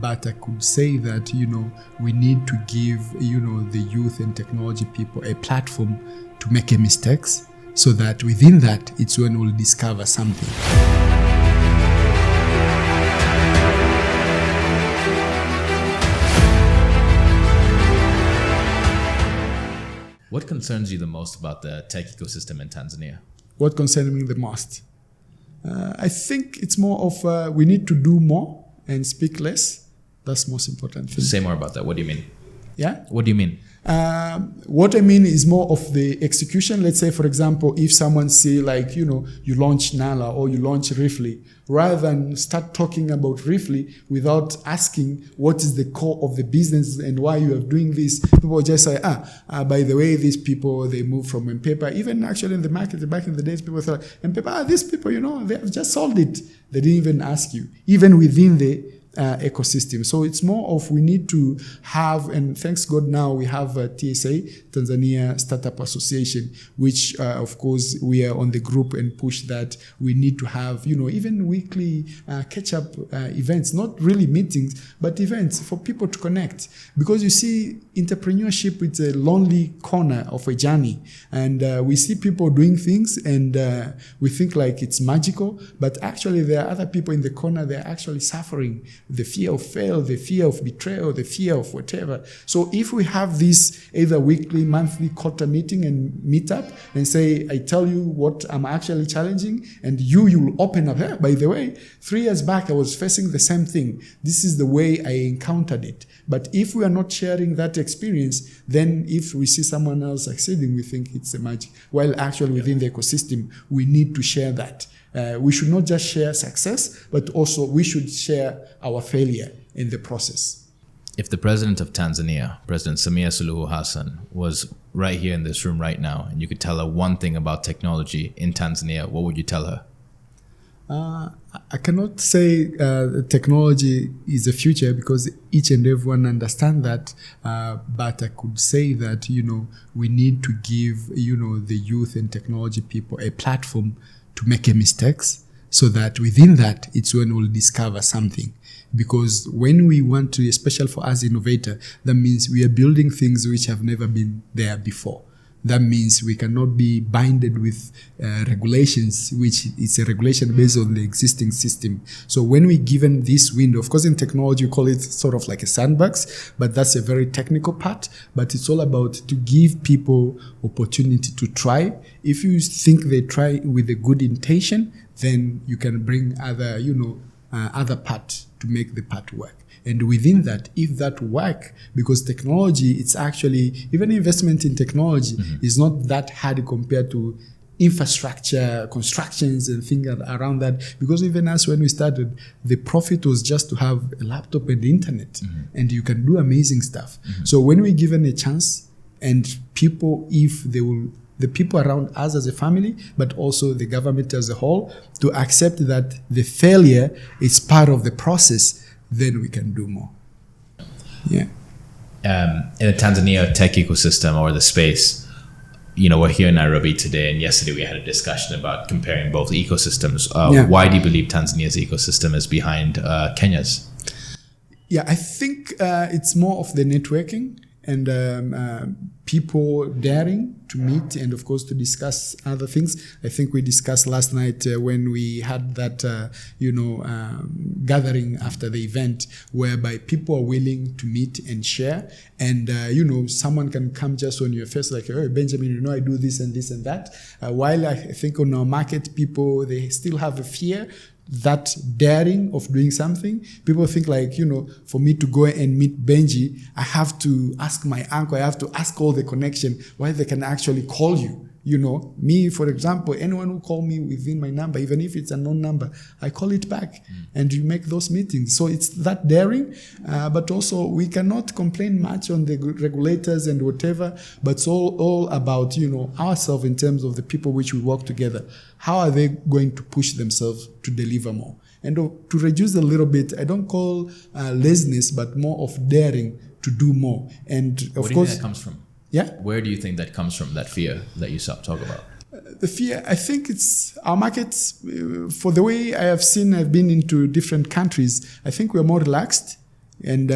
But I could say that, we need to give, the youth and technology people a platform to make mistakes, so that within that, it's when we'll discover something. What concerns you the most about the tech ecosystem in Tanzania? What concerns me the most? I think it's more of we need to do more and speak less. That's the most important thing. Say more about that. What do you mean? Yeah? What do you mean? What I mean is more of the execution. Let's say, for example, if someone say you launch Nala or you launch Rifli, rather than start talking about Rifli without asking what is the core of the business and why you are doing this, people just say, by the way, these people, they move from M-Paper. Even actually in the market, back in the days, people thought, M-Paper, these people, they have just sold it. They didn't even ask you, even within the ecosystem. So it's more of we need to have, and thanks God now we have TSA, Tanzania Startup Association, which of course we are on the group and push that we need to have, even weekly catch-up events, not really meetings, but events for people to connect. Because you see, entrepreneurship is a lonely corner of a journey. And we see people doing things and we think like it's magical, but actually there are other people in the corner, they're actually suffering the fear of fail, the fear of betrayal, the fear of whatever. So if we have this either weekly, monthly, quarter meeting and meet up and say, I tell you what I'm actually challenging, and you will open up. Hey, by the way, 3 years back, I was facing the same thing. This is the way I encountered it. But if we are not sharing that experience, then if we see someone else succeeding, we think it's a magic. While actually within the ecosystem, we need to share that. We should not just share success, but also we should share our failure in the process. If the president of Tanzania, President Samia Suluhu Hassan, was right here in this room right now, and you could tell her one thing about technology in Tanzania, what would you tell her? I cannot say technology is the future because each and everyone understand that. But I could say that, we need to give, the youth and technology people a platform to make mistakes, so that within that, it's when we'll discover something. Because when we want to, especially for us innovator, that means we are building things which have never been there before. That means we cannot be binded with regulations, which is a regulation based on the existing system. So when we given this window, of course in technology you call it sort of like a sandbox, but that's a very technical part. But it's all about to give people opportunity to try. If you think they try with a good intention, then you can bring other, other part to make the part work. And within that, if that work, because technology, it's actually, even investment in technology is not that hard compared to infrastructure, constructions and things around that. Because even us, when we started, the profit was just to have a laptop and the internet, and you can do amazing stuff. So when we're given a chance, and people, if they will, the people around us as a family, but also the government as a whole, to accept that the failure is part of the process, then we can do more. Yeah. In the Tanzania tech ecosystem or the space, we're here in Nairobi today, and yesterday we had a discussion about comparing both ecosystems. Why do you believe Tanzania's ecosystem is behind Kenya's? Yeah, I think it's more of the networking and people daring to meet and of course to discuss other things. I think we discussed last night when we had that gathering after the event, whereby people are willing to meet and share, and someone can come just on your face like, oh Benjamin, I do this and this and that, while I think on our market people, they still have a fear, that daring of doing something. People think like, for me to go and meet Benji, I have to ask my uncle, I have to ask all the connection, why they can actually call you. Me, for example, anyone who call me within my number, even if it's a known number, I call it back and you make those meetings. So it's that daring, but also we cannot complain much on the regulators and whatever, but it's all about, ourselves in terms of the people which we work together. How are they going to push themselves to deliver more? And to reduce a little bit, I don't call laziness, but more of daring to do more. And of course, where do you think that comes from? Yeah. Where do you think that comes from, that fear that you talk about? The fear, I think it's our markets, for the way I have seen, I've been into different countries, I think we're more relaxed. And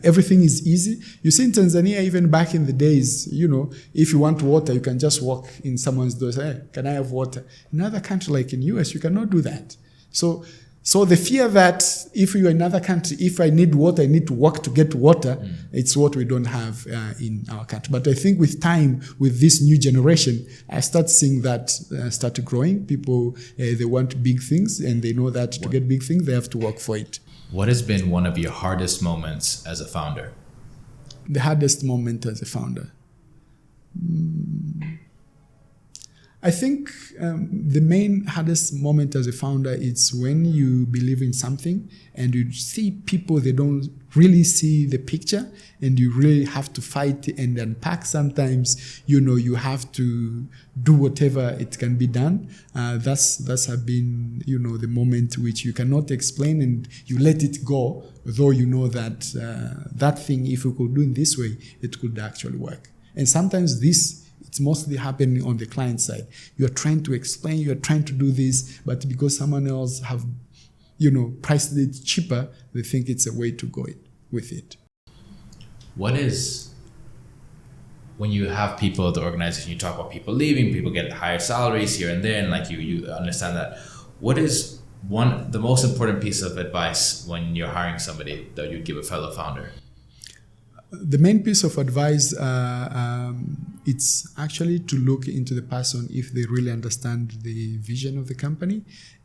everything is easy. You see in Tanzania, even back in the days, if you want water, you can just walk in someone's door and say, hey, can I have water? In another country like in US, you cannot do that. So the fear that if you're in another country, if I need water, I need to walk to get water, it's what we don't have in our country. But I think with time, with this new generation, I start seeing that start growing. People, they want big things, and they know that to get big things, they have to work for it. What has been one of your hardest moments as a founder? The hardest moment as a founder? I think the main hardest moment as a founder is when you believe in something and you see people, they don't really see the picture, and you really have to fight and unpack. Sometimes, you have to do whatever it can be done. That's have been, the moment which you cannot explain, and you let it go, though you know that that thing, if you could do it this way, it could actually work. And sometimes it's mostly happening on the client side. You're trying to explain, you're trying to do this, but because someone else have, priced it cheaper, they think it's a way to go with it. What is, when you have people at the organization, you talk about people leaving, people get higher salaries here and there, and like you understand that. What is the most important piece of advice when you're hiring somebody that you'd give a fellow founder? The main piece of advice, it's actually to look into the person if they really understand the vision of the company,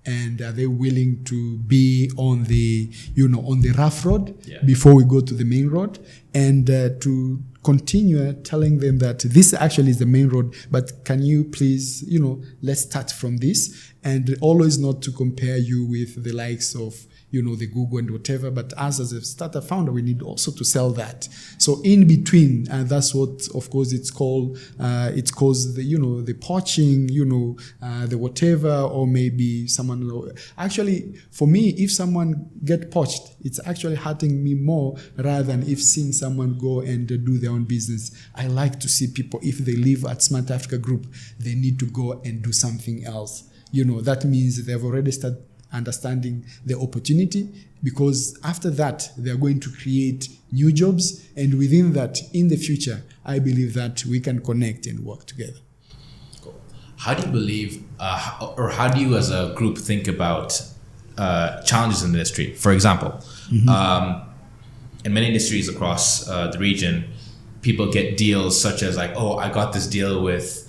and are they willing to be on the, on the rough road before we go to the main road, and to continue telling them that this actually is the main road, but can you please, let's start from this, and always not to compare you with the likes of, the Google and whatever, but us as a startup founder, we need also to sell that. So in between, that's what, of course, it's called the, the poaching, the whatever, or maybe someone, actually, for me, if someone get poached, it's actually hurting me more rather than if seeing someone go and do their own business. I like to see people, if they live at Smart Africa Group, they need to go and do something else. That means they've already started understanding the opportunity, because after that they are going to create new jobs, and within that, in the future, I believe that we can connect and work together. Cool. How do you believe, or how do you as a group think about challenges in the industry? For example, in many industries across the region, people get deals such as like, oh, I got this deal with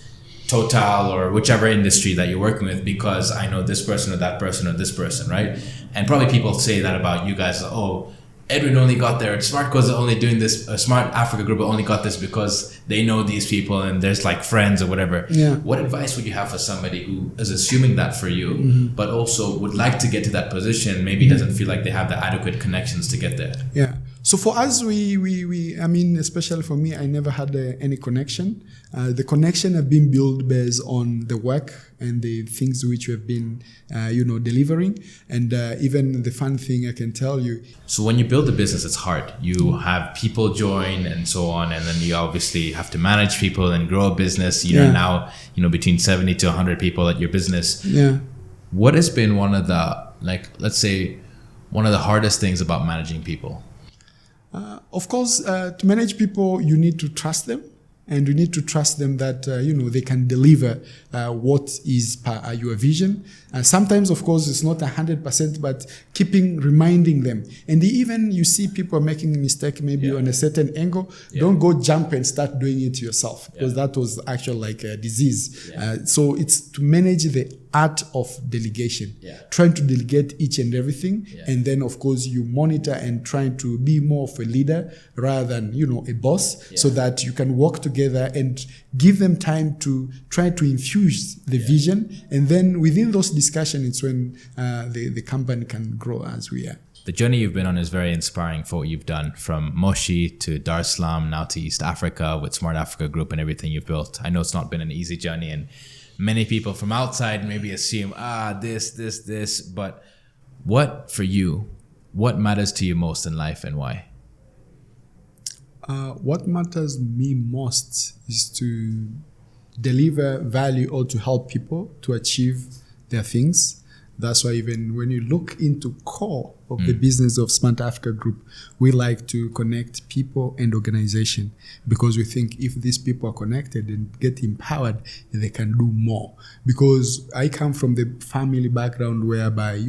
Total or whichever industry that you're working with because I know this person or that person or this person, right? And probably people say that about you guys. Oh, Edwin only got there. SmartCo's only doing this. Smart Africa Group only got this because they know these people and there's like friends or whatever. Yeah. What advice would you have for somebody who is assuming that for you, but also would like to get to that position, maybe doesn't feel like they have the adequate connections to get there? Yeah. So for us, I mean, especially for me, I never had any connection. The connection have been built based on the work and the things which we have been, delivering. And even the fun thing I can tell you. So when you build a business, it's hard. You have people join and so on, and then you obviously have to manage people and grow a business. Now, between 70 to 100 people at your business. Yeah. What has been one of the, let's say, one of the hardest things about managing people? Of course, to manage people, you need to trust them, and you need to trust them that, they can deliver what is your vision. Sometimes, of course, it's not 100%, but reminding them. And even you see people making a mistake maybe on a certain angle, don't go jump and start doing it yourself, because that was actually like a disease. So it's to manage the art of delegation, trying to delegate each and everything. And then, of course, you monitor and trying to be more of a leader rather than, a boss, so that you can work together and give them time to try to infuse the vision. And then within those discussions, it's when the company can grow as we are. The journey you've been on is very inspiring for what you've done, from Moshi to Dar es Salaam, now to East Africa with Smart Africa Group and everything you've built. I know it's not been an easy journey, and many people from outside maybe assume, this, but what matters to you most in life and why? What matters me most is to deliver value or to help people to achieve their things. That's why even when you look into core of the business of Smart Africa Group, we like to connect people and organization, because we think if these people are connected and get empowered, they can do more. Because I come from the family background whereby,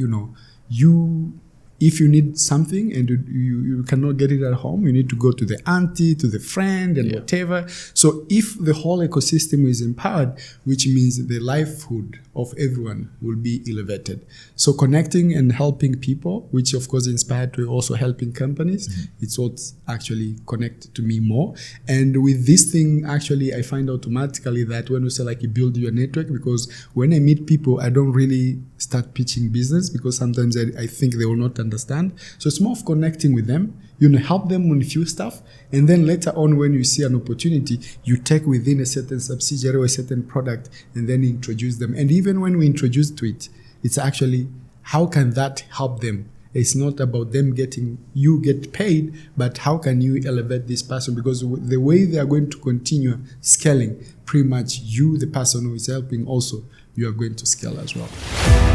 if you need something and you cannot get it at home, you need to go to the auntie, to the friend, and whatever. So if the whole ecosystem is empowered, which means the livelihood of everyone will be elevated. So connecting and helping people, which of course inspired to also helping companies, it's what actually connected to me more. And with this thing, actually, I find automatically that when we say like you build your network, because when I meet people, I don't really start pitching business, because sometimes I think they will not understand. So it's more of connecting with them, help them on a few stuff, and then later on when you see an opportunity, you take within a certain subsidiary or a certain product and then introduce them. And even when we introduce to it, it's actually how can that help them? It's not about them you get paid, but how can you elevate this person? Because the way they are going to continue scaling, pretty much you, the person who is helping also, you are going to scale as well.